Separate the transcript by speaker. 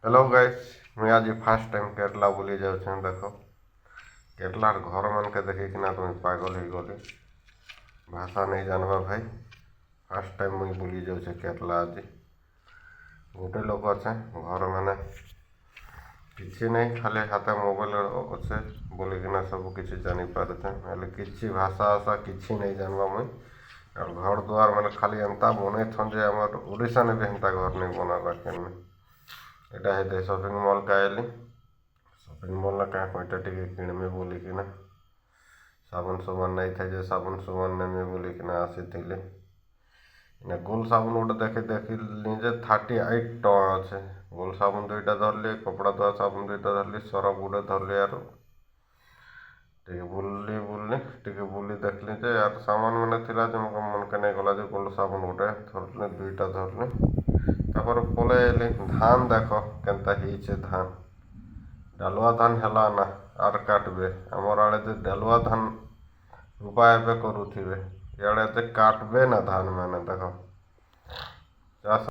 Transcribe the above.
Speaker 1: Hello guys, मुझे आज fast time Kerala बुली जाऊँ। देख केरलार घर मान के देखिकिना तुम पागल हो गली। भाषा नहीं जानवा भाई। फास्ट टाइम मुझे बुली जाऊँ केरला। आज गोटे लोक अच्छे घर मैंने किसी नहीं, खाली हाथ मोबाइल अच्छे बोलिकिना सब किसी जानी पारे कि भाषा आशा किसी नहीं जानवा मुई। और घर द्वार मैंने खाली एंता बन जे आम ओडिशा ने भी एंता घर नहीं बना रखे। এটা হেতে শপিং মল কে আইলি। শপিং মল क्या कईटा टे किणमी बोलिकिना साबुन सामान नहीं था जे साबुन सामान नेमी बोलिकिना आसीथिले। गोल साबुन गोटे देखिली जे 38 टଙ୍କା अच्छे। गोल साबुन दुईटा धरली, कपड़ा धोआ साबुन दुईटा धरली, सरफ गोटे धरली। यार टे बुल्ली बुल्ली टे बुली देखली जे यार सामान मैंने थिला जे मके मन के नहीं गला जे गोल साबुन गोटे धरली, दुईटा धरली। तापर पले एली। धान देख केनता हिचे धान। डालुआ धान हेला ना आर काटबे। आमर आड़े जे डालुआ धान रूपा एबे करुथिबे, इआड़े जे काटबे ना धान मैंने देख चाष